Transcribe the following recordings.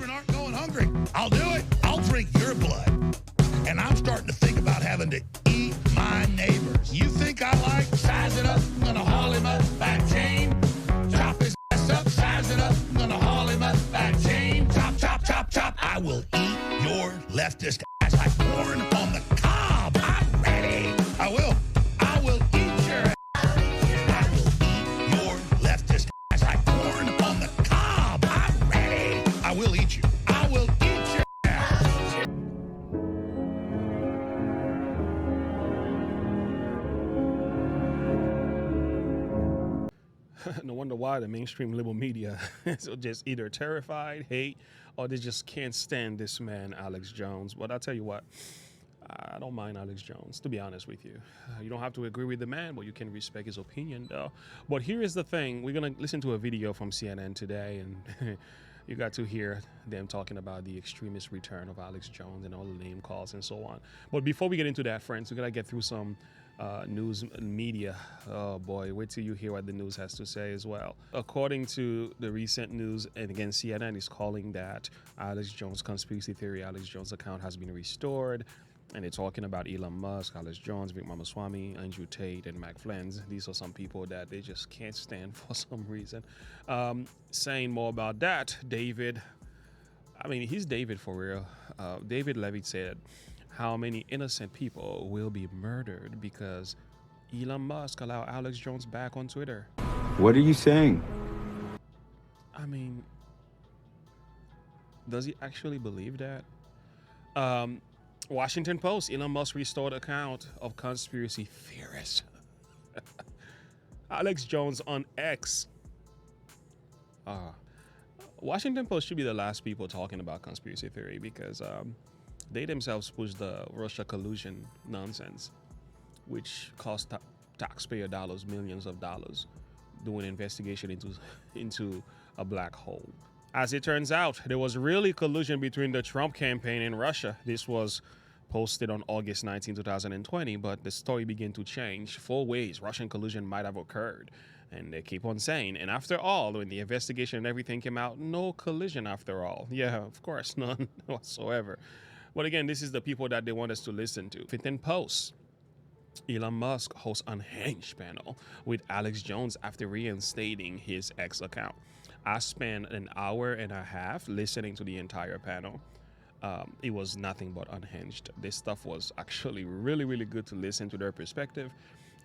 children aren't going hungry. I'll do it. I'll drink your blood. And I'm starting to think about having to eat my neighbors. You think I like size it up, I'm gonna haul him up, back chain. Chop his ass up, size it up, I'm gonna haul him up, back chain. Chop, chop, chop, chop. I will eat your leftist ass like corn on the cob. I'm ready. I will. I will eat your ass. I will eat your leftist ass like corn on the cob. I'm ready. I will eat you. I will eat your ass. No wonder why the mainstream liberal media is just either terrified, hate, or they just can't stand this man, Alex Jones. But I'll tell you what, I don't mind Alex Jones, to be honest with you. You don't have to agree with the man, but you can respect his opinion, though. But here is the thing. We're going to listen to a video from CNN today, and you got to hear them talking about the extremist return of Alex Jones and all the name calls and so on. But before we get into that, friends, we're going to get through some news media. Oh boy, wait till you hear what the news has to say as well. According to the recent news, and again, CNN is calling that Alex Jones conspiracy theory, Alex Jones account has been restored. And they're talking about Elon Musk, Alex Jones, Vic Ramaswamy, Andrew Tate, and Mac Flens. These are some people that they just can't stand for some reason. Saying more about that, David, I mean, he's David for real. David Levitt said, how many innocent people will be murdered because Elon Musk allowed Alex Jones back on Twitter? What are you saying? I mean, does he actually believe that? Washington Post, Elon Musk restored account of conspiracy theorists. Alex Jones on X. Washington Post should be the last people talking about conspiracy theory because they themselves push the Russia collusion nonsense, which cost taxpayer dollars, millions of dollars, doing investigation into a black hole. As it turns out, there was really collusion between the Trump campaign and Russia. This was posted on August 19, 2020, but the story began to change. 4 ways Russian collusion might have occurred. And they keep on saying, and after all, when the investigation and everything came out, no collision after all. Yeah, of course, none whatsoever. But again, this is the people that they want us to listen to. Washington Post. Elon Musk hosts Unhinged panel with Alex Jones after reinstating his X account. I spent an hour and a half listening to the entire panel. It was nothing but unhinged. This stuff was actually really, really good to listen to their perspective,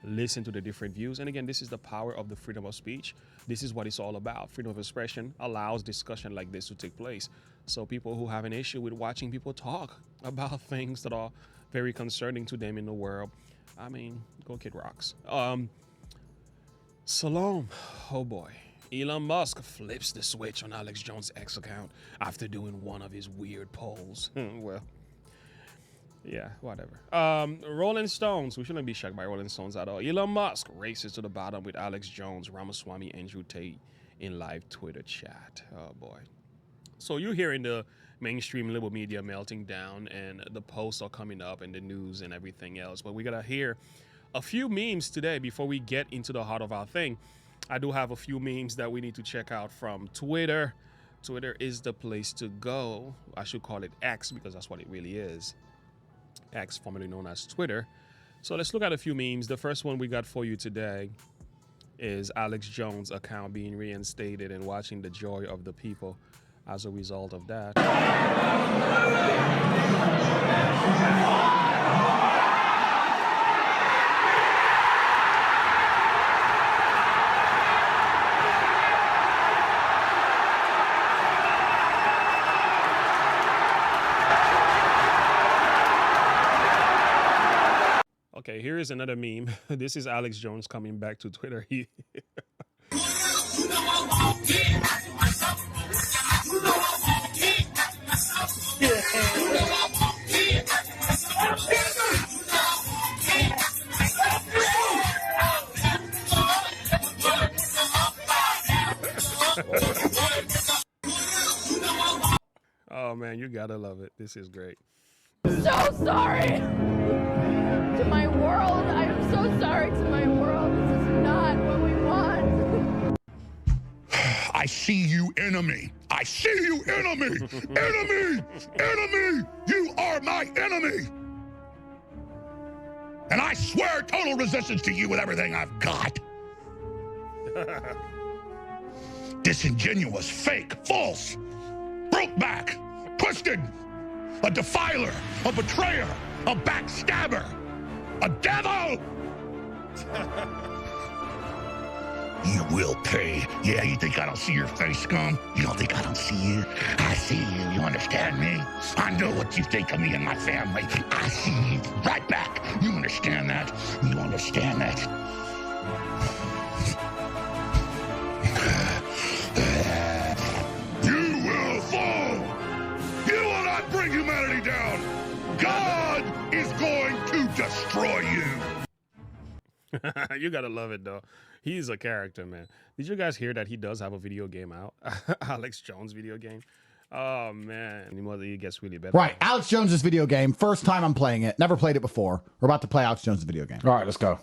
listen to the different views. And again, this is the power of the freedom of speech. This is what it's all about. Freedom of expression allows discussion like this to take place. So people who have an issue with watching people talk about things that are very concerning to them in the world, I mean, go kick rocks. Salome, oh boy. Elon Musk flips the switch on Alex Jones' X account after doing one of his weird polls. Well, yeah, whatever. Rolling Stones. We shouldn't be shocked by Rolling Stones at all. Elon Musk races to the bottom with Alex Jones, Ramaswamy, Andrew Tate in live Twitter chat. Oh boy. So you're hearing the mainstream liberal media melting down, and the posts are coming up and the news and everything else. But we gotta hear a few memes today before we get into the heart of our thing. I do have a few memes that we need to check out from Twitter. Twitter is the place to go. I should call it X because that's what it really is. X, formerly known as Twitter. So let's look at a few memes. The first one we got for you today is Alex Jones' account being reinstated and watching the joy of the people as a result of that. Okay, here is another meme. This is Alex Jones coming back to Twitter. Oh man, you gotta love it. This is great. So sorry to my world. I am so sorry to my world. This is not what we want. I see you, enemy. I see you, enemy! Enemy! Enemy! You are my enemy! And I swear total resistance to you with everything I've got. Disingenuous, fake, false, broke back, twisted, a defiler, a betrayer, a backstabber, a devil! You will pay. Yeah, you think I don't see your face, scum? You don't think I don't see you? I see you. You understand me? I know what you think of me and my family. I see you right back. You understand that? You understand that? You will fall. You will not bring humanity down. God is going to destroy you. You gotta love it though. He's a character, man. Did you guys hear that he does have a video game out? Alex Jones video game. Oh man, he gets really better. Right, Alex Jones's video game. First time I'm playing it. Never played it before. We're about to play Alex Jones's video game. All right, let's go.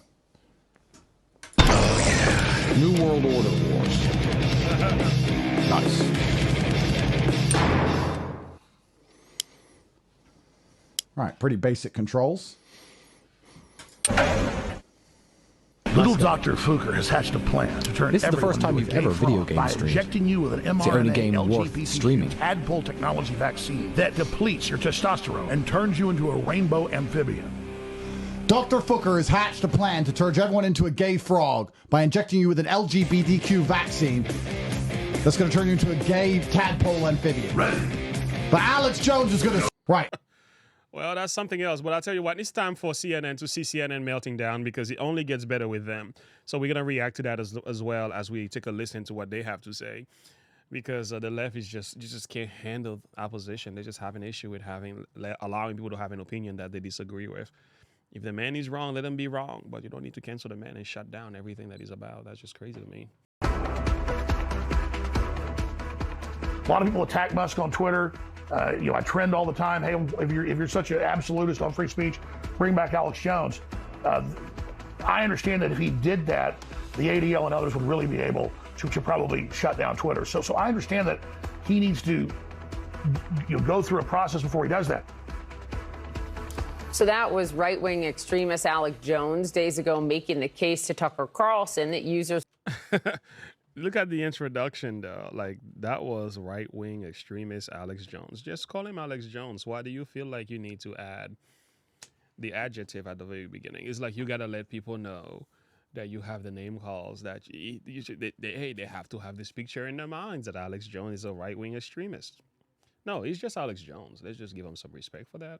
Oh, yeah. New World Order Wars. Nice. All right, pretty basic controls. Little Dr. Fugger has hatched a plan to turn This is the first time you've ever video game by streamed. injecting you with an mRNA the only game worth LGBT streaming. tadpole technology vaccine that depletes your testosterone and turns you into a rainbow amphibian. Dr. Fugger has hatched a plan to turn everyone into a gay frog by injecting you with an LGBTQ vaccine that's going to turn you into a gay tadpole amphibian. Ready. But Alex Jones is going to... Right. Well, that's something else. But I'll tell you what, it's time for CNN to see CNN melting down because it only gets better with them. So we're going to react to that as well as we take a listen to what they have to say. Because the left is you just can't handle opposition. They just have an issue with allowing people to have an opinion that they disagree with. If the man is wrong, let him be wrong. But you don't need to cancel the man and shut down everything that he's about. That's just crazy to me. A lot of people attack Musk on Twitter. I trend all the time. Hey, if you're such an absolutist on free speech, bring back Alex Jones. I understand that if he did that, the ADL and others would really be able to probably shut down Twitter. So I understand that he needs to go through a process before he does that. So that was right-wing extremist Alex Jones days ago making the case to Tucker Carlson that users... Look at the introduction, though. Like, that was right-wing extremist Alex Jones. Just call him Alex Jones. Why do you feel like you need to add the adjective at the very beginning? It's like you got to let people know that you have the name calls, that they have to have this picture in their minds that Alex Jones is a right-wing extremist. No, he's just Alex Jones. Let's just give him some respect for that.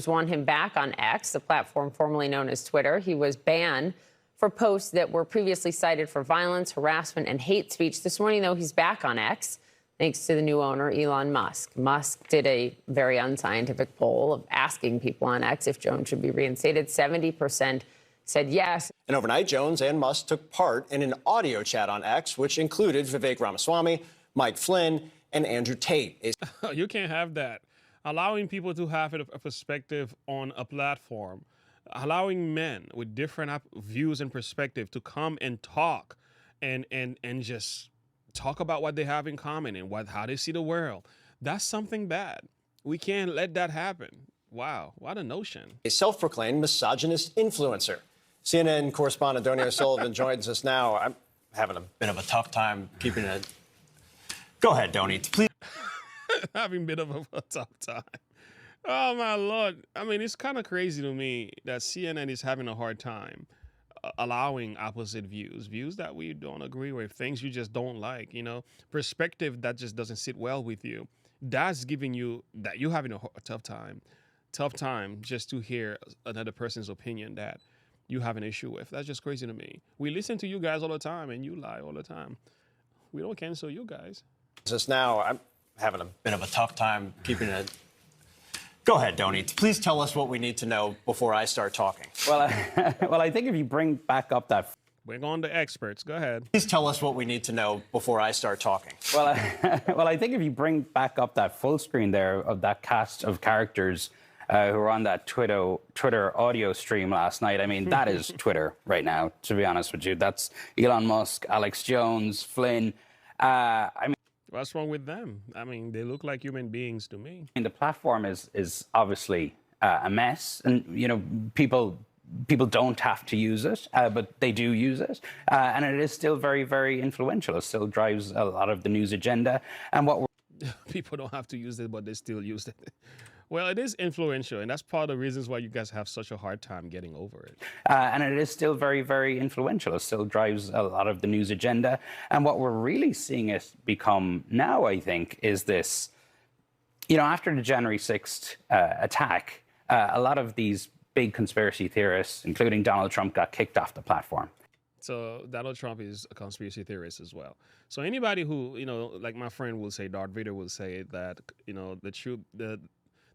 Want him back on X, the platform formerly known as Twitter. He was banned for posts that were previously cited for violence, harassment, and hate speech. This morning, though, he's back on X, thanks to the new owner, Elon Musk. Musk did a very unscientific poll of asking people on X if Jones should be reinstated. 70% said yes. And overnight, Jones and Musk took part in an audio chat on X, which included Vivek Ramaswamy, Mike Flynn, and Andrew Tate. You can't have that. Allowing people to have a perspective on a platform, allowing men with different views and perspective to come and talk and just talk about what they have in common and how they see the world. That's something bad. We can't let that happen. Wow, what a notion. A self-proclaimed misogynist influencer. CNN correspondent Donnie O'Sullivan joins us now. I'm having a bit of a tough time keeping it. Go ahead, Donnie, please. Having a bit of a tough time. Oh, my Lord. I mean, it's kind of crazy to me that CNN is having a hard time allowing opposite views that we don't agree with, things you just don't like, perspective that just doesn't sit well with you. That's giving you that you're having a tough time just to hear another person's opinion that you have an issue with. That's just crazy to me. We listen to you guys all the time and you lie all the time. We don't cancel you guys. Just now, I'm having a bit of a tough time keeping it. Go ahead, Donnie. Please tell us what we need to know before I start talking. Well, I think if you bring back up that... Bring on the experts. Go ahead. Please tell us what we need to know before I start talking. Well, I think if you bring back up that full screen there of that cast of characters who were on that Twitter audio stream last night, I mean, that is Twitter right now, to be honest with you. That's Elon Musk, Alex Jones, Flynn. What's wrong with them? I mean, they look like human beings to me. And the platform is obviously a mess, and people don't have to use it, but they do use it, and it is still very, very influential. It still drives a lot of the news agenda, and what we're People don't have to use it, but they still use it. Well, it is influential, and that's part of the reasons why you guys have such a hard time getting over it. and it is still very, very influential. It still drives a lot of the news agenda. And what we're really seeing it become now, I think, is this, after the January 6th attack, a lot of these big conspiracy theorists, including Donald Trump, got kicked off the platform. So Donald Trump is a conspiracy theorist as well. So anybody who, like my friend will say, Darth Vader will say that, the truth,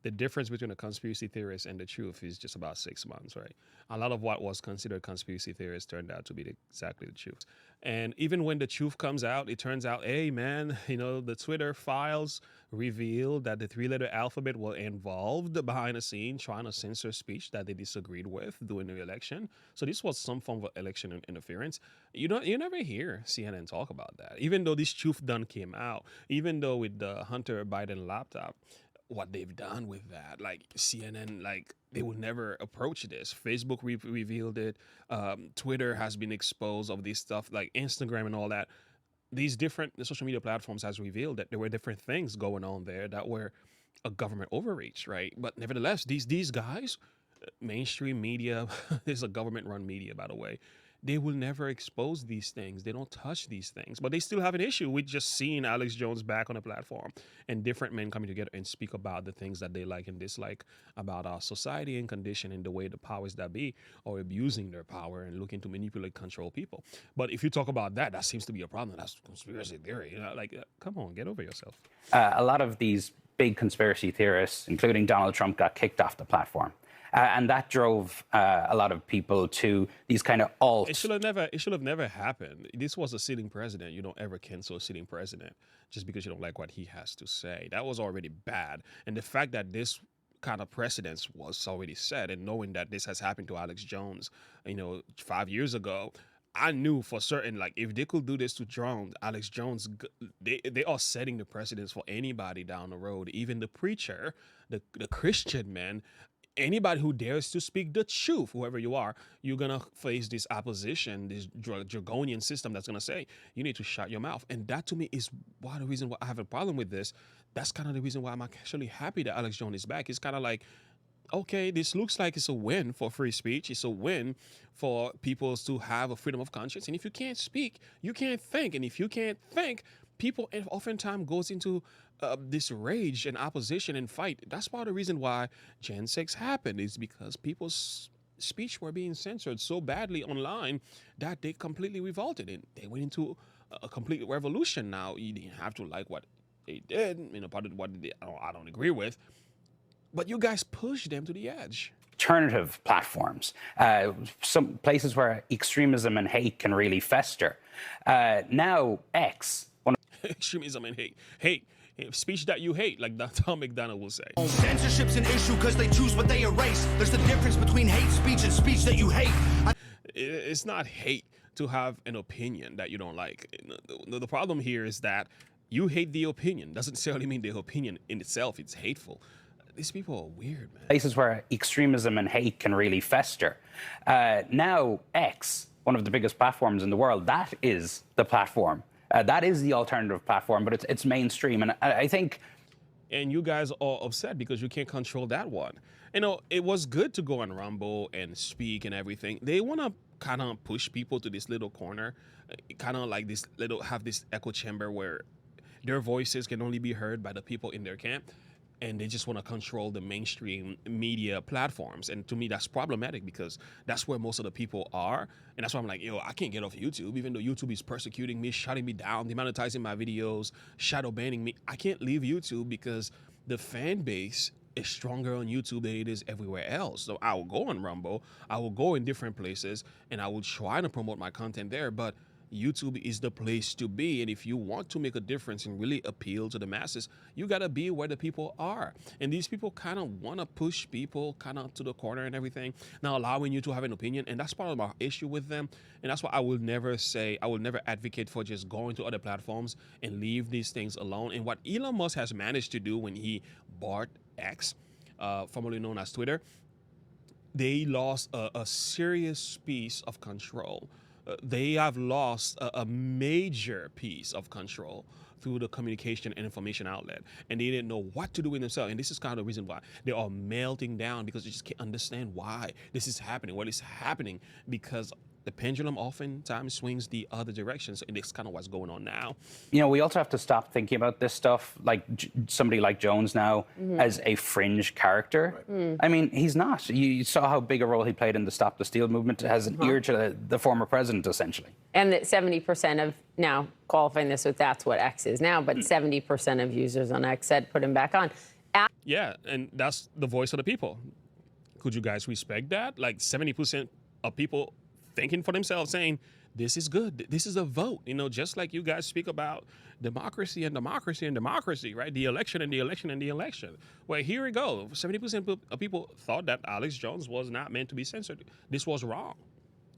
the difference between a conspiracy theorist and the truth is just about 6 months, right? A lot of what was considered conspiracy theorists turned out to be exactly the truth. And even when the truth comes out, it turns out, hey, man, the Twitter files revealed that the 3-letter alphabet were involved behind the scene trying to censor speech that they disagreed with during the election. So this was some form of election interference. You never hear CNN talk about that, even though this truth done came out, even though with the Hunter Biden laptop, what they've done with that, like CNN, like they would never approach this. Facebook revealed it. Twitter has been exposed of this stuff, like Instagram and all that. These different social media platforms has revealed that there were different things going on there that were a government overreach, right? But nevertheless, these guys, mainstream media, this is a government-run media, by the way. They will never expose these things. They don't touch these things. But they still have an issue with just seeing Alex Jones back on the platform and different men coming together and speak about the things that they like and dislike about our society and condition and the way the powers that be are abusing their power and looking to manipulate, control people. But if you talk about that, that seems to be a problem. That's conspiracy theory. Come on, get over yourself. A lot of these big conspiracy theorists, including Donald Trump, got kicked off the platform. And that drove a lot of people to these kind of alt. It should have never happened. This was a sitting president. You don't ever cancel a sitting president just because you don't like what he has to say. That was already bad. And the fact that this kind of precedence was already set, and knowing that this has happened to Alex Jones, 5 years ago, I knew for certain, like, if they could do this to Alex Jones, they are setting the precedence for anybody down the road, even the preacher, the Christian man. Anybody who dares to speak the truth, whoever you are, you're going to face this opposition, this draconian system that's going to say, you need to shut your mouth. And that to me is the reason why I have a problem with this. That's kind of the reason why I'm actually happy that Alex Jones is back. It's kind of like, okay, this looks like it's a win for free speech. It's a win for people to have a freedom of conscience. And if you can't speak, you can't think. And if you can't think, people oftentimes goes into this rage and opposition and fight. That's part of the reason why Gen 6 happened, is because people's speech were being censored so badly online that they completely revolted. And they went into a complete revolution. Now, you didn't have to like what they did, part of what I don't agree with, but you guys pushed them to the edge. Alternative platforms, some places where extremism and hate can really fester. Now, X. Extremism and hate. Speech that you hate, like Tom McDonald will say. Censorship's an issue because they choose what they erase. There's the difference between hate speech and speech that you hate. It's not hate to have an opinion that you don't like. The problem here is that you hate the opinion. Doesn't necessarily mean the opinion in itself it's hateful. These people are weird, man. Places where extremism and hate can really fester. Now, X, one of the biggest platforms in the world, that is the platform. That is the alternative platform, but it's mainstream. And I think... And you guys are upset because you can't control that one. It was good to go on Rumble and speak and everything. They want to kind of push people to this little corner, kind of like have this echo chamber where their voices can only be heard by the people in their camp. And they just want to control the mainstream media platforms. And to me, that's problematic because that's where most of the people are. And that's why I'm like, I can't get off YouTube, even though YouTube is persecuting me, shutting me down, demonetizing my videos, shadow banning me. I can't leave YouTube because the fan base is stronger on YouTube than it is everywhere else. So I will go on Rumble, I will go in different places, and I will try to promote my content there. But YouTube is the place to be. And if you want to make a difference and really appeal to the masses, you got to be where the people are. And these people kind of want to push people kind of to the corner and everything, not allowing you to have an opinion. And that's part of my issue with them. And that's why I will never advocate for just going to other platforms and leave these things alone. And what Elon Musk has managed to do when he bought X, formerly known as Twitter, they lost a serious piece of control. They have lost a major piece of control through the communication and information outlet, and they didn't know what to do with themselves. And this is kind of the reason why they are melting down, because they just can't understand why this is happening. What is happening? Because the pendulum oftentimes swings the other direction, and it's kind of what's going on now. You know, we also have to stop thinking about this stuff like somebody like Jones now as a fringe character. Right. I mean, he's not. You saw how big a role he played in the Stop the Steal movement. It has an ear to the former president, essentially. And that 70% of, now qualifying this with that's what X is now, but 70% of users on X said put him back on. Yeah, and that's the voice of the people. Could you guys respect that? Like 70% of people thinking for themselves, saying, this is good, this is a vote. You know, just like you guys speak about democracy and democracy and democracy, right? The election and the election and the election. Well, here we go. 70% of people thought that Alex Jones was not meant to be censored. This was wrong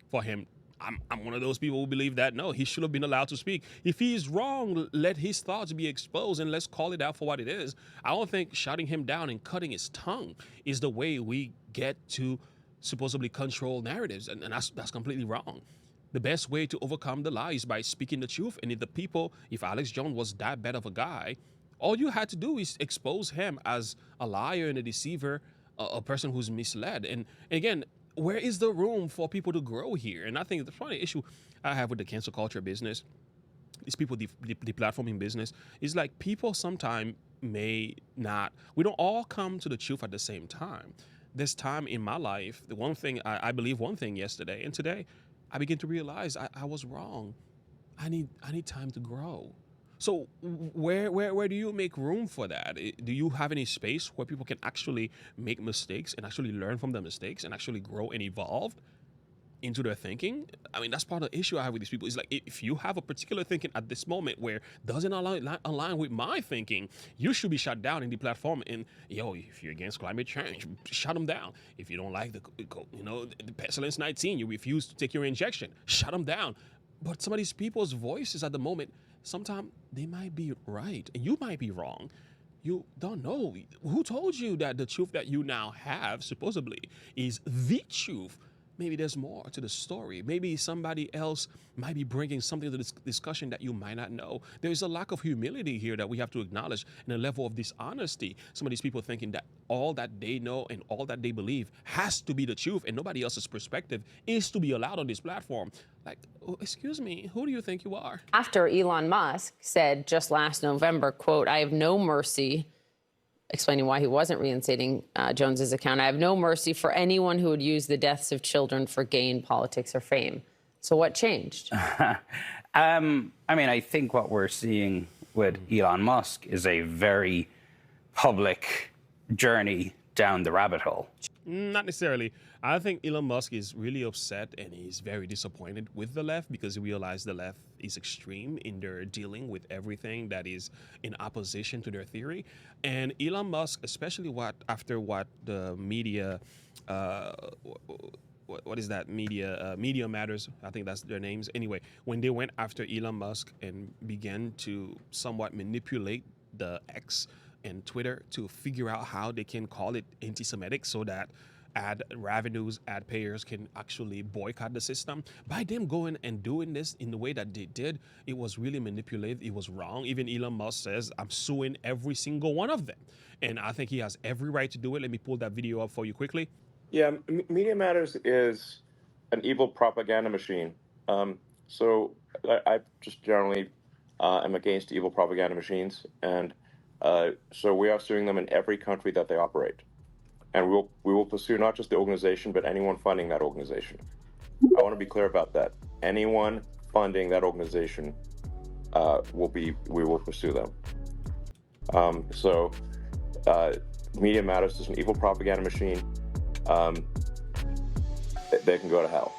for him. I'm one of those people who believe that, no, he should have been allowed to speak. If he is wrong, let his thoughts be exposed and let's call it out for what it is. I don't think shutting him down and cutting his tongue is the way we get to supposedly control narratives, and that's completely wrong. The best way to overcome the lie is by speaking the truth. And if Alex Jones was that bad of a guy, all you had to do is expose him as a liar and a deceiver, a person who's misled. And again, where is the room for people to grow here? And I think the funny issue I have with the cancel culture business, these people deplatforming business, is like people sometimes we don't all come to the truth at the same time. This time in my life, the one thing I believe one thing yesterday, and today I begin to realize I was wrong. I need time to grow. So where do you make room for that? Do you have any space where people can actually make mistakes and actually learn from the mistakes and actually grow and evolve into their thinking? I mean, that's part of the issue I have with these people. Is like, if you have a particular thinking at this moment where doesn't align with my thinking, you should be shut down in the platform. And if you're against climate change, shut them down. If you don't like the pestilence 19, you refuse to take your injection, shut them down. But some of these people's voices at the moment, sometimes they might be right and you might be wrong. You don't know. Who told you that the truth that you now have supposedly is the truth? Maybe there's more to the story. Maybe somebody else might be bringing something to this discussion that you might not know. There is a lack of humility here that we have to acknowledge, and a level of dishonesty. Some of these people thinking that all that they know and all that they believe has to be the truth, and nobody else's perspective is to be allowed on this platform. Like, excuse me, who do you think you are? After Elon Musk said just last November, quote, I have no mercy, explaining why he wasn't reinstating Jones's account. I have no mercy for anyone who would use the deaths of children for gain, politics, or fame. So what changed? I mean, I think what we're seeing with Elon Musk is a very public journey down the rabbit hole. Not necessarily. I think Elon Musk is really upset and he's very disappointed with the left because he realized the left is extreme in their dealing with everything that is in opposition to their theory. And Elon Musk, especially after what the media, what is that media? Media Matters, I think that's their names. Anyway, when they went after Elon Musk and began to somewhat manipulate the X and Twitter to figure out how they can call it anti-Semitic so that ad revenues, ad payers can actually boycott the system. By them going and doing this in the way that they did, it was really manipulative. It was wrong. Even Elon Musk says, I'm suing every single one of them. And I think he has every right to do it. Let me pull that video up for you quickly. Yeah, Media Matters is an evil propaganda machine. So I just generally am against evil propaganda machines. And so we are suing them in every country that they operate. And we will pursue not just the organization, but anyone funding that organization. I want to be clear about that. Anyone funding that organization, we will pursue them. Media Matters is an evil propaganda machine. They can go to hell.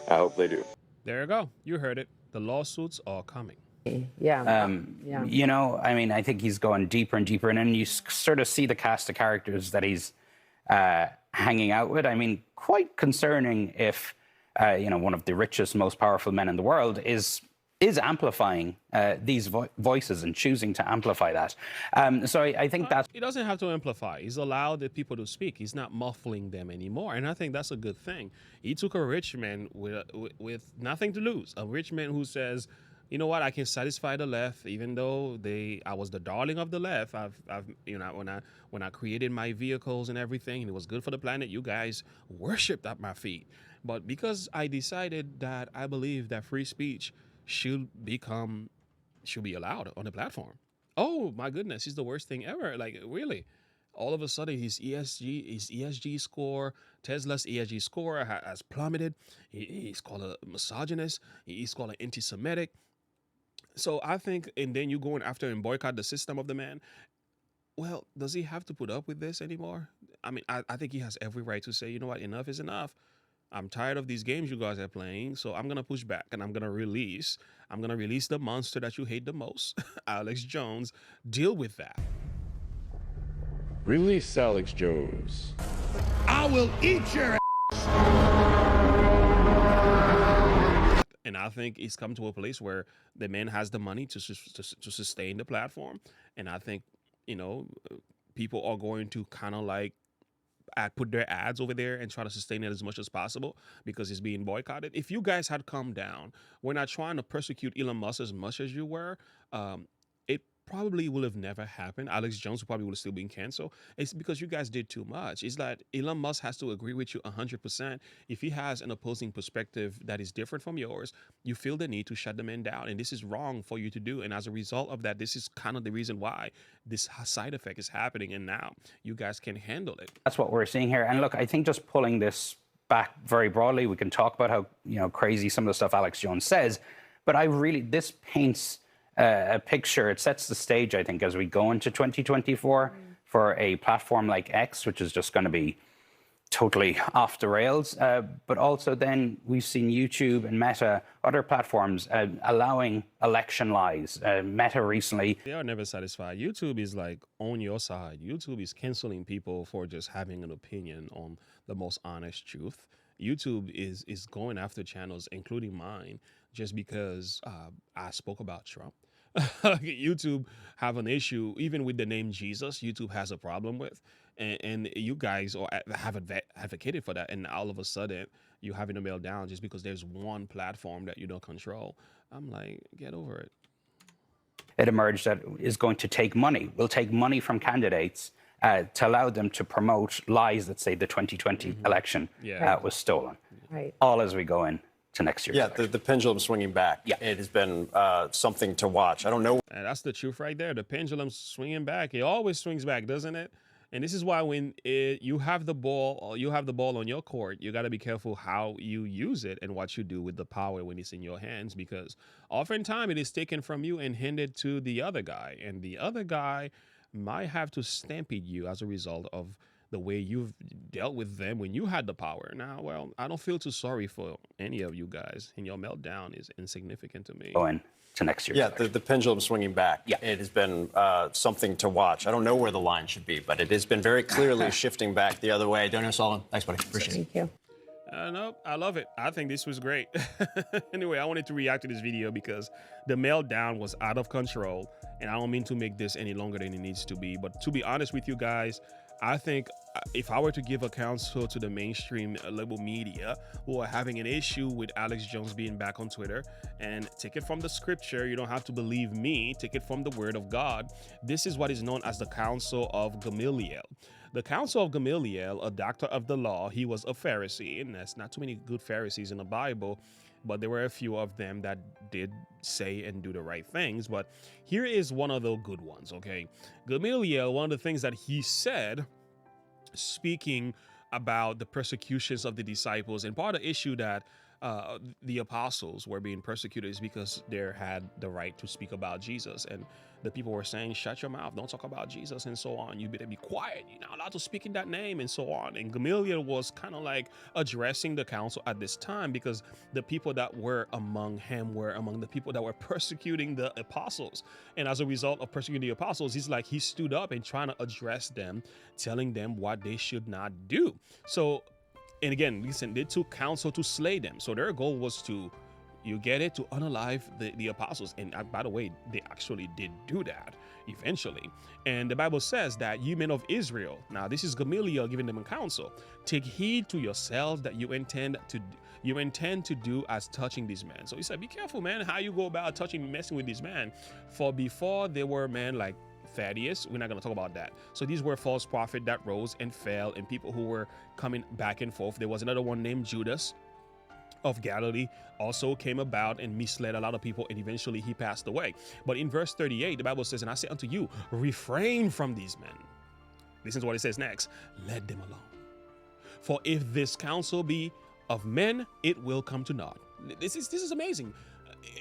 I hope they do. There you go. You heard it. The lawsuits are coming. Yeah. You know, I mean, I think he's going deeper and deeper, and then you sort of see the cast of characters that he's hanging out with. I mean, quite concerning if, you know, one of the richest, most powerful men in the world is amplifying these voices and choosing to amplify that. So I think that He doesn't have to amplify. He's allowed the people to speak. He's not muffling them anymore, and I think that's a good thing. He took a rich man with nothing to lose, a rich man who says, you know what, I can satisfy the left, even though I was the darling of the left. I've you know, when I created my vehicles and everything, and it was good for the planet, you guys worshipped at my feet. But because I decided that I believe that free speech should be allowed on the platform. Oh my goodness, he's the worst thing ever. Like, really? All of a sudden, his ESG score, Tesla's ESG score has plummeted. He's called a misogynist. He's called an anti-Semitic. So I think, and then you going after and boycott the system of the man. Well, does he have to put up with this anymore? I mean, I think he has every right to say, you know what, enough is enough. I'm tired of these games you guys are playing, so I'm gonna push back and I'm gonna release the monster that you hate the most, Alex Jones. Deal with that. Release Alex Jones. I will eat your And I think it's come to a place where the man has the money to sustain the platform. And I think, you know, people are going to kind of like put their ads over there and try to sustain it as much as possible because it's being boycotted. If you guys had come down, we're not trying to persecute Elon Musk as much as you were. It probably would have never happened. Alex Jones probably would have still been canceled. It's because you guys did too much. It's like Elon Musk has to agree with you 100%. If he has an opposing perspective that is different from yours, you feel the need to shut the man down. And this is wrong for you to do. And as a result of that, this is kind of the reason why this side effect is happening. And now you guys can handle it. that's what we're seeing here. And look, I think just pulling this back very broadly, we can talk about how, you know, crazy some of the stuff Alex Jones says, but this paints a picture. It sets the stage, I think, as we go into 2024 for a platform like X, which is just going to be totally off the rails. But also then we've seen YouTube and Meta, other platforms allowing election lies. Meta recently. They are never satisfied. YouTube is like on your side. YouTube is canceling people for just having an opinion on the most honest truth. YouTube is going after channels, including mine, just because I spoke about Trump. YouTube have an issue, even with the name Jesus, YouTube has a problem with. And you guys have advocated for that. And all of a sudden, you're having to melt down just because there's one platform that you don't control. I'm like, get over it. It emerged that is going to take money. Will take money from candidates to allow them to promote lies that say the 2020 election was stolen. Right. All as we go in to next year's election. The pendulum swinging back. Yeah. It has been something to watch. I don't know. And that's the truth right there. The pendulum's swinging back. It always swings back, doesn't it? And this is why when you have the ball on your court, you got to be careful how you use it and what you do with the power when it's in your hands, because oftentimes it is taken from you and handed to the other guy. And the other guy might have to stampede you as a result of the way you've dealt with them when you had the power. Now, well, I don't feel too sorry for any of you guys, and your meltdown is insignificant to me. Going to next year's election. The pendulum swinging back. Yeah. It has been something to watch. I don't know where the line should be, but it has been very clearly shifting back the other way. Daniel Sullivan, thanks, buddy. Appreciate it. Thank you. No, I love it. I think this was great. Anyway, I wanted to react to this video because the meltdown was out of control, and I don't mean to make this any longer than it needs to be. But to be honest with you guys, I think if I were to give a counsel to the mainstream liberal media who are having an issue with Alex Jones being back on Twitter, and take it from the scripture, you don't have to believe me, take it from the word of God. This is what is known as the Council of Gamaliel. The Council of Gamaliel, a doctor of the law, he was a Pharisee, and there's not too many good Pharisees in the Bible, but there were a few of them that did say and do the right things. But here is one of the good ones, okay? Gamaliel, one of the things that he said, speaking about the persecutions of the disciples, and part of the issue that the apostles were being persecuted is because they had the right to speak about Jesus. And the people were saying, shut your mouth, don't talk about Jesus and so on. You better be quiet. You're not allowed to speak in that name and so on. And Gamaliel was kind of like addressing the council at this time because the people that were among him were among the people that were persecuting the apostles. And as a result of persecuting the apostles, he stood up and trying to address them, telling them what they should not do. So, and again, listen, they took counsel to slay them. So their goal was to, you get it, to unalive the apostles. And by the way, they actually did do that eventually. And the Bible says that you men of Israel, now this is Gamaliel giving them a counsel, take heed to yourselves that you intend to do as touching these men. So he said, be careful, man, how you go about messing with these men. For before they were men like Thaddeus, we're not going to talk about that. So these were false prophets that rose and fell, and people who were coming back and forth. There was another one named Judas of Galilee, also came about and misled a lot of people, and eventually he passed away. But in verse 38, the Bible says, and I say unto you, refrain from these men. Listen to what it says next. Let them alone. For if this counsel be of men, it will come to naught. This is amazing.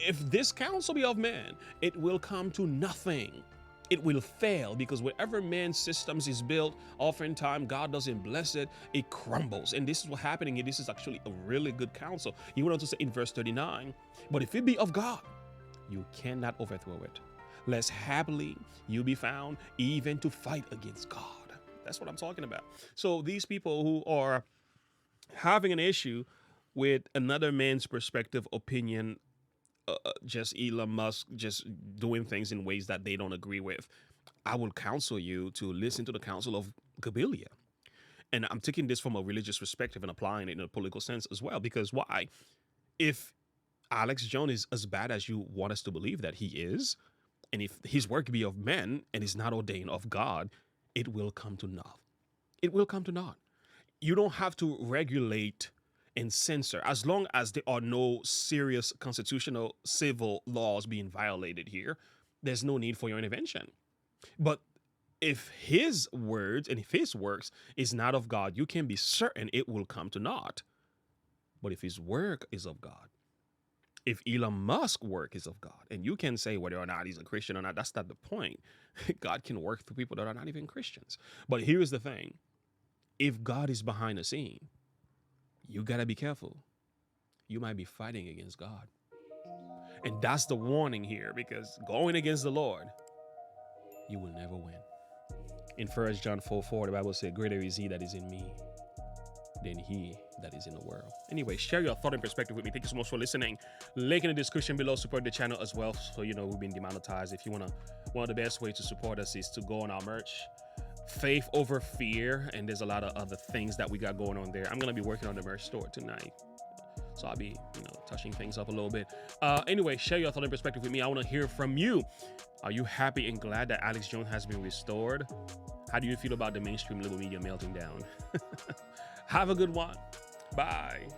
If this counsel be of men, it will come to nothing. It will fail, because wherever man's systems is built, oftentimes God doesn't bless it, it crumbles. And this is what's happening, and this is actually a really good counsel. He went on to say in verse 39, but if it be of God, you cannot overthrow it, lest happily you be found even to fight against God. That's what I'm talking about. So these people who are having an issue with another man's perspective, opinion, just Elon Musk just doing things in ways that they don't agree with, I will counsel you to listen to the counsel of Gamaliel. And I'm taking this from a religious perspective and applying it in a political sense as well. Because why? If Alex Jones is as bad as you want us to believe that he is, and if his work be of men and is not ordained of God, it will come to naught. It will come to naught. You don't have to regulate and censor, as long as there are no serious constitutional civil laws being violated here. There's no need for your intervention. But if his words and if his works is not of God, you can be certain it will come to naught. But if his work is of God, if Elon Musk's work is of God, and you can say whether or not he's a Christian or not, that's not the point. God can work through people that are not even Christians. But here's the thing. If God is behind the scene, you got to be careful. You might be fighting against God. And that's the warning here, because going against the Lord, you will never win. In 1 John 4:4, the Bible says, greater is he that is in me than he that is in the world. Anyway, share your thought and perspective with me. Thank you so much for listening. Link in the description below. Support the channel as well. So, you know, we've been demonetized. If you want to, one of the best ways to support us is to go on our merch. Faith over fear, and there's a lot of other things that we got going on there. I'm gonna be working on the merch store tonight, so I'll be, touching things up a little bit. Anyway, share your thought and perspective with me. I want to hear from you. Are you happy and glad that Alex Jones has been restored? How do you feel about the mainstream liberal media melting down? Have a good one. Bye.